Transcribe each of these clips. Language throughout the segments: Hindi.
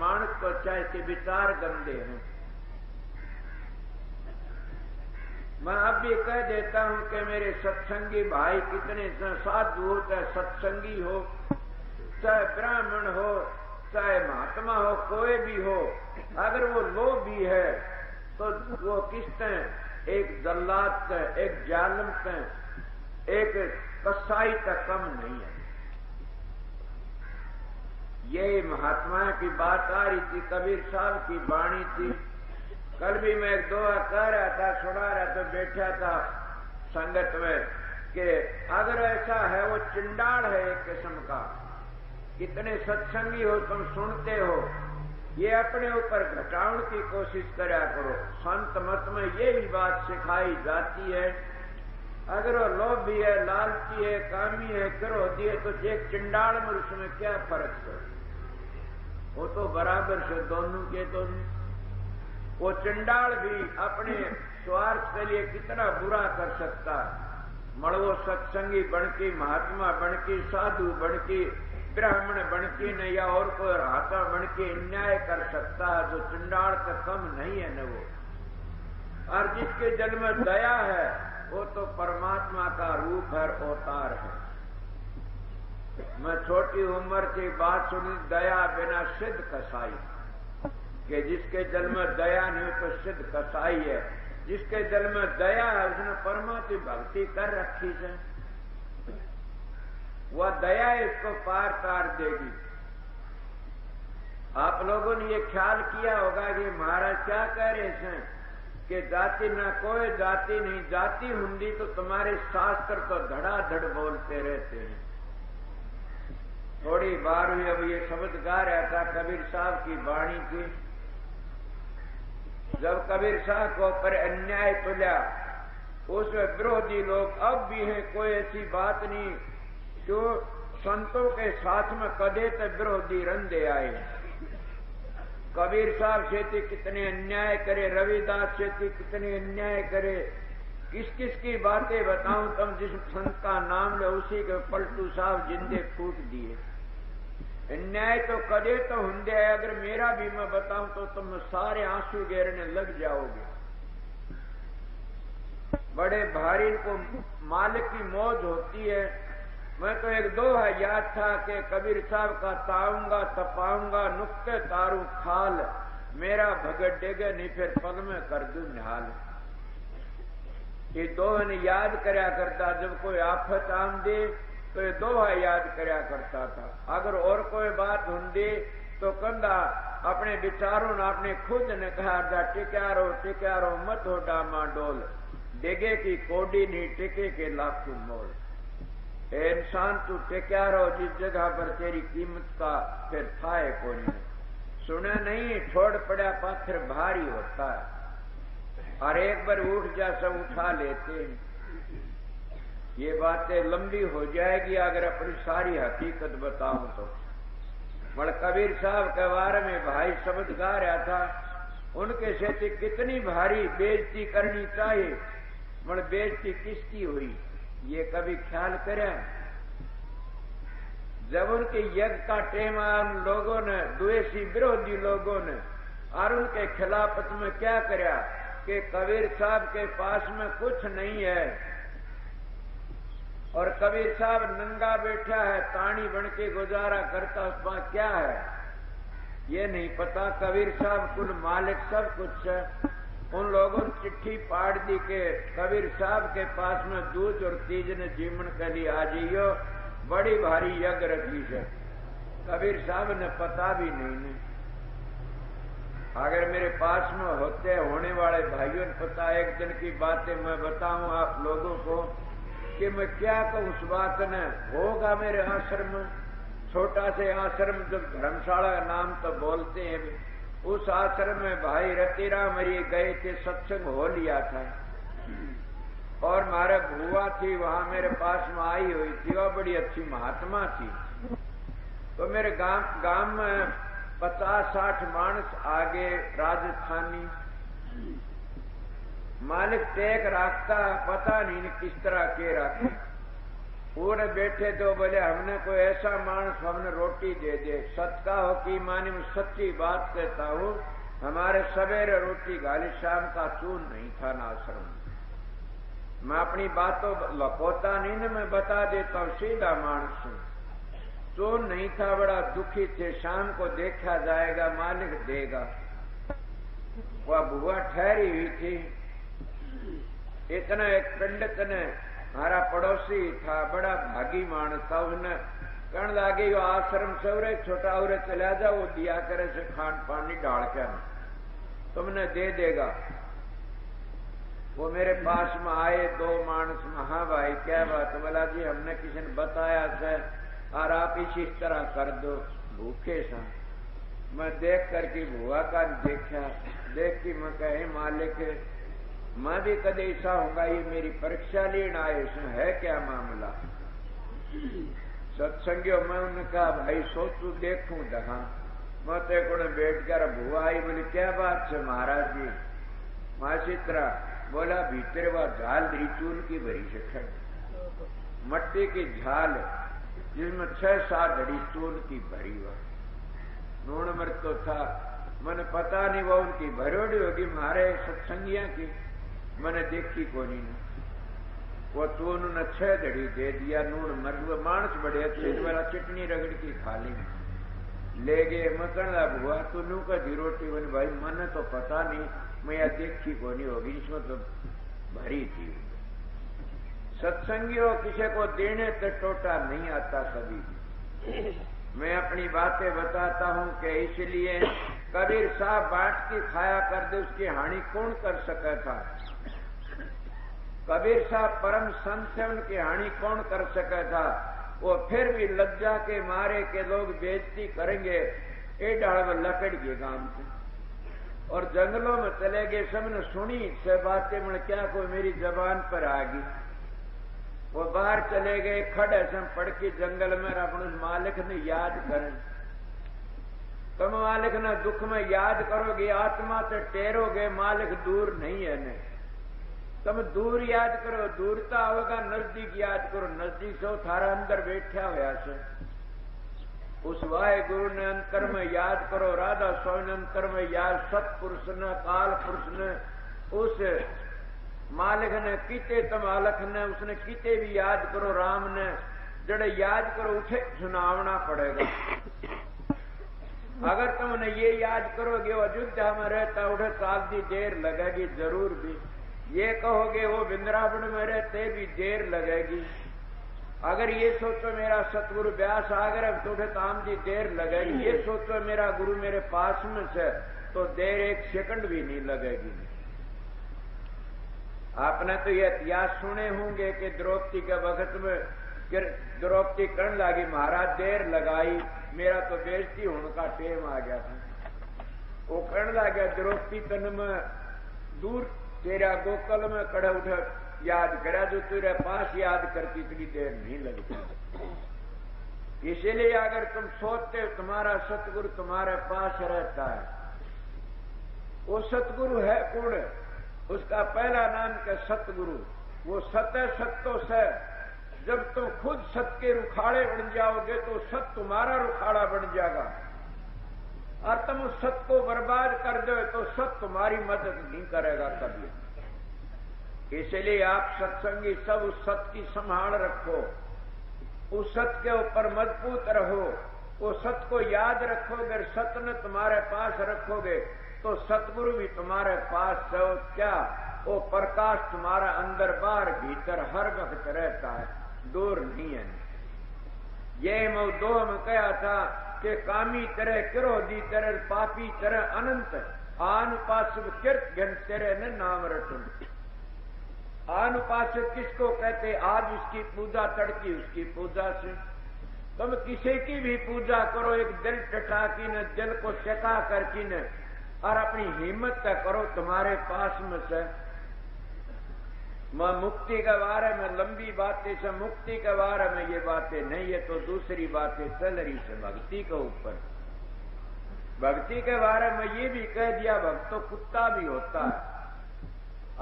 मानस को अच्छा इसके विचार गंदे हैं। मैं अब भी कह देता हूं कि मेरे सत्संगी भाई कितने साधु हो, चाहे सत्संगी हो, चाहे ब्राह्मण हो, चाहे महात्मा हो, कोई भी हो, अगर वो लोभी है तो वो किसते एक जल्लाद से, एक जालिम से, एक कसाई तक कम नहीं है। यही महात्मा की बात आ रही थी, कबीर साहब की वाणी थी। कल भी मैं एक दोहा कह रहा था, सुना रहा तो बैठा था संगत में कि अगर ऐसा है वो चिंडाड़ है एक किस्म का, कितने सत्संगी हो तुम सुनते हो, ये अपने ऊपर घटाने की कोशिश करा करो। संत मत में यही बात सिखाई जाती है। अगर वो लोभी है, लालची है, कामी है, क्रोधी है, तो एक चिंडाड़ में उसमें क्या फर्क है? वो तो बराबर से दोनों के दोनों। वो चिंडाड़ भी अपने स्वार्थ के लिए कितना बुरा कर सकता है। मड़वो सत्संगी बनकी, महात्मा बनकी, साधु बनकी, ब्राह्मण बनकी न या और कोई राता बनके अन्याय कर सकता है, जो चिंडाड़ का कम नहीं है न वो। और जिसके जल में दया है वो तो परमात्मा का रूप है, अवतार है। मैं छोटी उम्र की बात सुनी, दया बिना सिद्ध कसाई, कि जिसके जल में दया नहीं तो सिद्ध कसाई है। जिसके जल में दया है उसने परमात्मा भक्ति कर रखी है, वह दया इसको पार तार देगी। आप लोगों ने ये ख्याल किया होगा कि महाराज क्या कह रहे हैं कि जाति ना कोई जाति नहीं, जाति हुंदी तो तुम्हारे शास्त्र तो धड़ाधड़ बोलते रहते हैं। थोड़ी बार हुई, अब ये शब्द गा रहा था, कबीर साहब की वाणी थी। जब कबीर साहब को ऊपर अन्याय तुला, उसमें विरोधी लोग अब भी हैं, कोई ऐसी बात नहीं। जो संतों के साथ में कदे तक विरोधी रंधे आए। कबीर साहब से कितने अन्याय करे, रविदास से कितने अन्याय करे, किस किस की बातें बताऊं। तुम जिस संत का नाम ले उसी के पलटू साहब जिंदे फूक दिए। अन्याय तो कदे तो हुंदे है, अगर मेरा भी मैं बताऊं तो तुम सारे आंसू गिरने लग जाओगे। बड़े भारी को मालिक की मौज होती है। मैं तो एक दोहा याद था कि कबीर साहब का ताऊंगा तपाऊंगा नुक्ते तारू खाल, मेरा भगत डेगे नहीं फिर पल में कर दूं निहाल। ये दोहा ने याद करया करता, जब कोई आफत आमदे तो ये दोहा याद करया करता था। अगर और कोई बात होंदी तो कंधा अपने विचारों ने अपने खुद ने कहा, टिक्या रो मत हो डामा डोल, डेगे की कोडी नहीं टिके के लाखों मोल। इंसान तू टिक्या रहो जिस जगह पर तेरी कीमत का फिर था को नहीं। सुना नहीं, छोड़ पड़ा पत्थर भारी होता है, और एक बार उठ जा सब उठा लेते हैं। ये बातें लंबी हो जाएगी अगर अपनी सारी हकीकत बताऊं तो। मगर कबीर साहब के बारे में भाई शब्द गा रहा था, उनके से कितनी भारी बेइज्जती करनी चाहिए, मगर बेइज्जती किसकी हुई ये कभी ख्याल करें? जब उनके यज्ञ का टेम आया, उन लोगों ने, द्वेषी विरोधी लोगों ने, और उनके खिलाफत में क्या कराया कि कबीर साहब के पास में कुछ नहीं है, और कबीर साहब नंगा बैठा है, तानी बन के गुजारा करता, उसमें क्या है ये नहीं पता। कबीर साहब कुल मालिक सब कुछ है। उन लोगों ने चिट्ठी पाड़ दी के कबीर साहब के पास में दूध और तीज ने जीवन के लिए आ जाइयो, बड़ी भारी यज्ञ रखी है। कबीर साहब ने पता भी नहीं। अगर मेरे पास में होते होने वाले भाइयों ने पता, एक दिन की बातें मैं बताऊं आप लोगों को कि मैं क्या कहूं। उस बात ने होगा मेरे आश्रम में, छोटा से आश्रम, जो धर्मशाला का नाम तो बोलते हैं, उस आश्रम में भाई रतिराम मरी गए थे, सत्संग हो लिया था, और मारे बुआ थी वहां मेरे पास में आई हुई थी, और बड़ी अच्छी महात्मा थी। तो मेरे गांव में 50-60 मानस आगे राजस्थानी, मालिक टेक रखता, पता नहीं किस तरह के रखे। पूरे बैठे तो बोले हमने कोई ऐसा मानस हमने रोटी दे दे। सत का हो कि मानी में सच्ची बात कहता हूं, हमारे सवेरे रोटी गाली, शाम का चून नहीं था ना आश्रम। मैं अपनी बातों लपोता नहीं ना, मैं बता देता हूं, सीधा मानस हूं। चून नहीं था, बड़ा दुखी थे। शाम को देखा जाएगा, मालिक देगा। वह बुआ ठहरी हुई थी। इतना एक पंडित ने, हमारा पड़ोसी था, बड़ा भागी मानस था, उसने कहने लगे यो आश्रम सवरे छोटा उरे चला जाओ, वो दिया करे से खान पानी डाल के तुमने दे देगा। वो मेरे पास में आए 2 मानस में, हाँ भाई क्या बात। बोला जी हमने किसी ने बताया से और आप इसी तरह कर दो। भूखे सा मैं देख करके बुआ का देखा, देख की मैं कहे मालिक मैं भी कदे ऐसा होगा, ये मेरी परीक्षा लेना आए, इसमें है क्या मामला। सत्संगियों मैं उन्होंने कहा भाई सोचू देखूं दहा। मैं तो को बैठ कर बुआ आई, बोली क्या बात है महाराज जी। माचित्रा बोला भीतर वह झाल रिचूल की भरी से, मट्टी की झाल जिसमें 6-7 घड़ी चून की भरी हुआ। नून मर तो था, मैंने पता नहीं वो उनकी भरोड़ी होगी, मारे सत्संगिया की मैंने देखी को नहीं। वो चून ने 6 घड़ी दे दिया। नून मर मानस बड़े अच्छे वाला चटनी रगड़ की खा ली, ले गए। मकड़ा हुआ तो नू का दी रोटी बनी। भाई मैंने तो पता नहीं, मैं यह देखी को नहीं होगी, इसमें तो भरी थी। सत्संगियों किसी को देने तक टोटा नहीं आता कभी। मैं अपनी बातें बताता हूं कि इसलिए कबीर साहब बांट के खाया कर दे, उसकी हानि कौन कर सका था। कबीर साहब परम संत है, उनकी हानि कौन कर सका था। वो फिर भी लज्जा के मारे के लोग बेइज्जती करेंगे, ए डाल में लकड़ के गांव से और जंगलों में चले गए। सबने सुनी से बातें, मैं क्या कोई मेरी जबान पर आ गई। वो बाहर चले गए, खड़े से पड़ के जंगल में अपने मालिक ने याद करें। तुम मालिक ने दुख में याद करोगे, आत्मा से टेरोगे, मालिक दूर नहीं है ने। तुम दूर याद करो, दूरता होगा, नजदीक याद करो, नजदीक से थारा अंदर बैठा हुआ से। उस वाहे गुरु ने अंतर में याद करो, राधा स्वामी ने अंतर में याद, सतपुरुष ने, काल पुरुष ने, उस मालिक ने कीते तमालक ने, उसने कीते भी याद करो, राम ने जड़े याद करो, उठे सुनावना पड़ेगा। अगर तुमने ये याद करोगे वो अयोध्या में रहता, उठे साल दी देर लगेगी जरूर भी। ये कहोगे वो वृंदावन में रहते भी देर लगेगी। अगर ये सोचो मेरा सतगुरु व्यास आगर तो उठे ताम दी देर लगेगी। ये सोचो मेरा गुरु मेरे पास में से, तो देर 1 सेकंड भी नहीं लगेगी। आपने तो ये इतिहास सुने होंगे कि द्रौपदी के वक्त में द्रौपदी कहने लगी महाराज देर लगाई, मेरा तो बेइज्जती होने का टेम आ गया था। वो कहने लगा द्रौपदी तन में दूर तेरा गोकल में कड़े उठे याद करा, जो तेरे पास याद करती इतनी देर नहीं लगती। इसीलिए अगर तुम सोचते हो तुम्हारा सतगुरु तुम्हारे पास रहता है, वो सतगुरु है कौन? उसका पहला नाम का सतगुरु। वो सत्य सत्यों से जब तुम खुद सत्य के रुखाड़े बन जाओगे तो सत्य तुम्हारा रुखाड़ा बन जाएगा, और तुम उस सत्य को बर्बाद कर दो तो सत्य तुम्हारी मदद नहीं करेगा कभी। इसलिए आप सत्संगी सब उस सत्य की संभाल रखो, उस सत्य के ऊपर मजबूत रहो, वो सत्य को याद रखोगे, सत्य ने तुम्हारे पास रखोगे तो सतगुरु भी तुम्हारे पास है। क्या वो प्रकाश तुम्हारा अंदर बाहर भीतर हर वक्त रहता है, दूर नहीं है। ये मैं 2 में कहा था कि कामी तरह, क्रोधी तरह, पापी तरह अनंत आनुपास कृत घन तेरे ने नाम रटन। आनुपास किसको कहते? आज उसकी पूजा तड़की उसकी पूजा से। तुम किसी की भी पूजा करो, एक दिल टटा की न, दिल को चका करके न, और अपनी हिम्मत का करो तुम्हारे पास में से। मैं मुक्ति के बारे में लंबी बातें से, मुक्ति के बारे में ये बातें नहीं है तो दूसरी बातें चल रही से भक्ति के ऊपर। भक्ति के बारे में ये भी कह दिया भक्त तो कुत्ता भी होता है,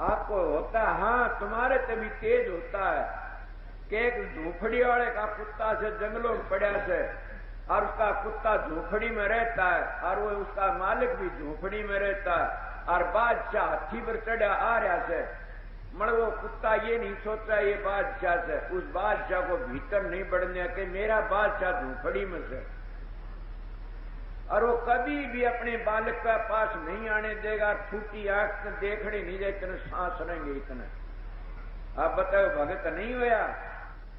आपको होता है, हाँ तुम्हारे तभी तेज होता है, कि एक झूपड़ी वाले का कुत्ता से जंगलों में पड़ा से, और उसका कुत्ता झूपड़ी में रहता है, और वो उसका मालिक भी झूपड़ी में रहता है, और बादशाह हाथी पर चढ़ा आ रहा से, मगर वो कुत्ता ये नहीं सोचा ये बादशाह से, उस बादशाह को भीतर नहीं बढ़ने के मेरा बादशाह झूपड़ी में से, और वो कभी भी अपने बालक का पास नहीं आने देगा, फूटी आंख से देखने नहीं दे, इतने सांस रहेंगे इतने। आप बताओ भगत नहीं होया?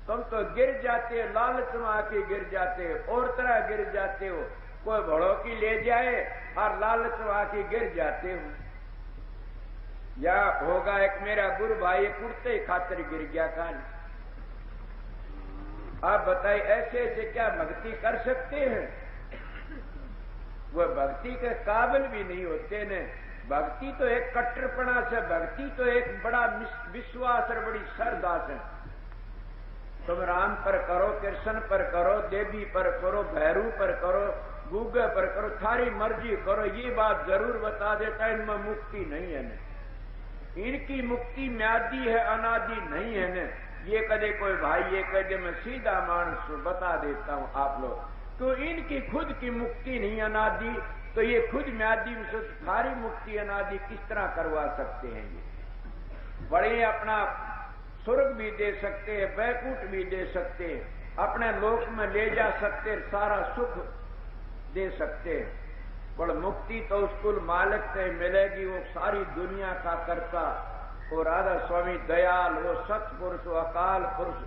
तुम तो गिर जाते हो, लालच में आके गिर जाते हो, और तरह गिर जाते हो, कोई भड़ो की ले जाए और लालच में आके गिर जाते हो। या होगा एक मेरा गुरु भाई कुर्ते खातिर गिर गया कान। आप बताइए ऐसे ऐसे क्या भक्ति कर सकते हैं? वह भक्ति के काबिल भी नहीं होते ने। भक्ति तो एक कट्टरपना से, भक्ति तो एक बड़ा विश्वास और बड़ी श्रद्धा से। तुम राम पर करो, कृष्ण पर करो, देवी पर करो, भैरू पर करो, गूगे पर करो, थारी मर्जी करो, ये बात जरूर बता देता है इनमें मुक्ति नहीं है ने। इनकी मुक्ति म्यादी है, अनादि नहीं है ने। ये कदे कोई भाई ये कदे मैं सीधा मानस बता देता हूं आप लोग, तो इनकी खुद की मुक्ति नहीं अनादि, तो ये खुद म्यादी से सारी मुक्ति अनादि किस तरह करवा सकते हैं? ये बड़े अपना स्वर्ग भी दे सकते हैं, बैकुंठ भी दे सकते हैं, अपने लोक में ले जा सकते, सारा सुख दे सकते हैं, पर मुक्ति तो उसको मालिक से मिलेगी। वो सारी दुनिया का करता, वो राधा स्वामी दयाल, वो सत्पुरुष, वो अकाल पुरुष,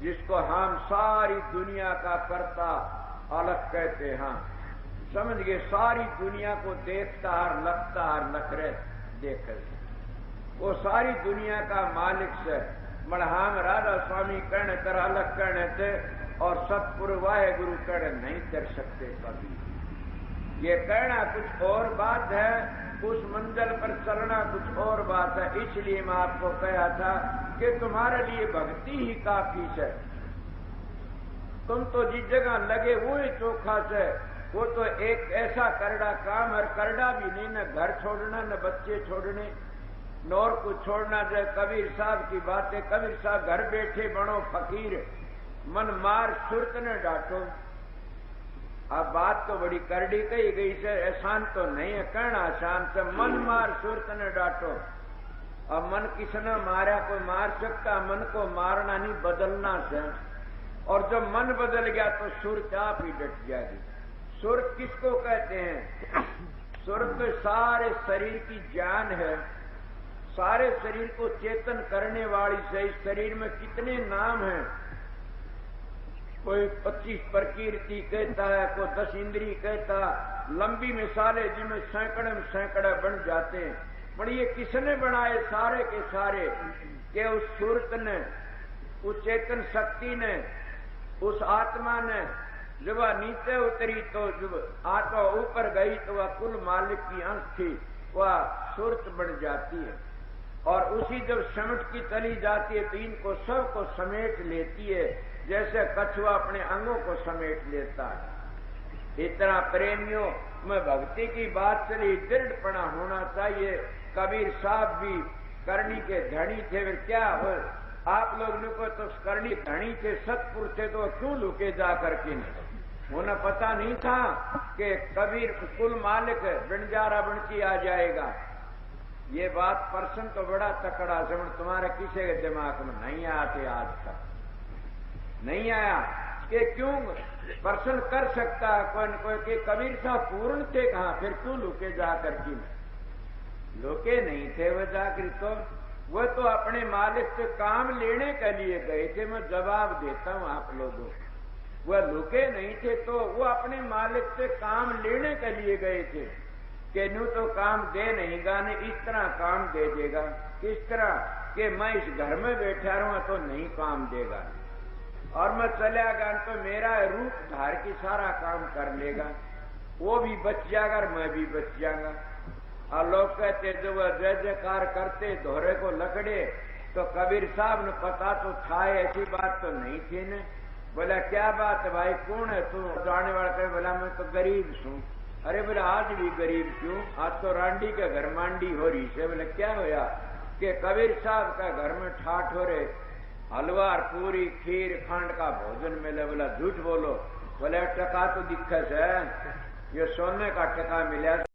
जिसको हम सारी दुनिया का करता अलग कहते हैं। समझ गए? सारी दुनिया को देखता और लगता और नखरे देख, वो सारी दुनिया का मालिक से मण हम राधा स्वामी कहने तर अलग कहने थे, और सतपुर वाहे गुरु कहने नहीं कर सकते कभी। ये कहना कुछ और बात है, उस मंजिल पर चलना कुछ और बात है। इसलिए मैं आपको कहा था कि तुम्हारे लिए भक्ति ही काफी है। तुम तो जिस जगह लगे वो ही चोखा से, वो तो एक ऐसा करड़ा काम है, करड़ा भी नहीं, न घर छोड़ना न बच्चे छोड़ने न और कुछ छोड़ना। जो कबीर साहब की बात है, कबीर साहब घर बैठे बनो फकीर, मन मार सुरत न डांटो। अब बात तो बड़ी करड़ी कही गई से, आसान तो नहीं है कहना, आसान से मन मार सुरत न डांटो। अब मन किसने मारा? कोई मार सकता? मन को मारना नहीं, बदलना से। और जब मन बदल गया तो सुरत आप ही डट जाएगी। सुरत किसको कहते हैं? सुरत तो सारे शरीर की जान है, सारे शरीर को चेतन करने वाली से। इस शरीर में कितने नाम हैं, कोई 25 प्रकृति कहता है, कोई 10 इंद्री कहता, लंबी मिसालें जिनमें सैकड़े में सैकड़े बन जाते हैं। पर ये किसने बनाए? सारे के सारे के उस सुरत ने, उस चेतन शक्ति ने, उस आत्मा ने। जब वह नीचे उतरी तो जब आत्मा ऊपर गई तो वह कुल मालिक की अंश थी, वह सुरत बन जाती है। और उसी जब समेट की चली जाती है तो इनको सबको समेट लेती है, जैसे कछुआ अपने अंगों को समेट लेता है। इतना प्रेमियों में भक्ति की बात चली, दृढ़पना होना चाहिए। कबीर साहब भी करनी के धनी थे, फिर क्या हो? आप लोग को तो करनी धनी थे, सतपुरुष थे, तो क्यों लुके जा करके? उन्हें पता नहीं था कि कबीर कुल मालिक बंजारा बनती आ जाएगा। ये बात पर्सन तो बड़ा तकड़ा समझ तुम्हारे किसी के दिमाग में नहीं आते, आज तक नहीं आया कि क्यों पर्सन कर सकता है कोई कि कबीर साहब पूर्ण थे कहां, फिर क्यों लुके जाकर की? लुके नहीं थे वो जाकर, तो वो तो अपने मालिक से काम लेने के लिए गए थे। मैं जवाब देता हूं आप लोगों, वह लुके नहीं थे, तो वो अपने मालिक से काम लेने के लिए गए थे कि न्यू तो काम दे नहीं गाने, इस तरह काम दे देगा। किस तरह कि मैं इस घर में बैठा रहूं तो नहीं काम देगा, और मैं चला गया तो मेरा रूप धार की सारा काम कर लेगा, वो भी बच जाएगा और मैं भी बच जाऊंगा। और लोग कहते जब वह जय जयकार करते दोहरे को लकड़े, तो कबीर साहब ने पता तो था, ऐसी बात तो नहीं थी ने। बोला क्या बात है भाई, कौन है तू? जाने वाला कहे बोला मैं तो गरीब हूं। अरे बोला आज भी गरीब क्यों? आज तो रांडी के घर मांडी हो रही से। बोले क्या होया? कि कबीर साहब का घर में ठाठ हो रहे, हलवा और पूरी खीर खंड का भोजन मिले। बोला झूठ बोलो। बोले टका तो दिक्कत है, ये सोने का टका मिला।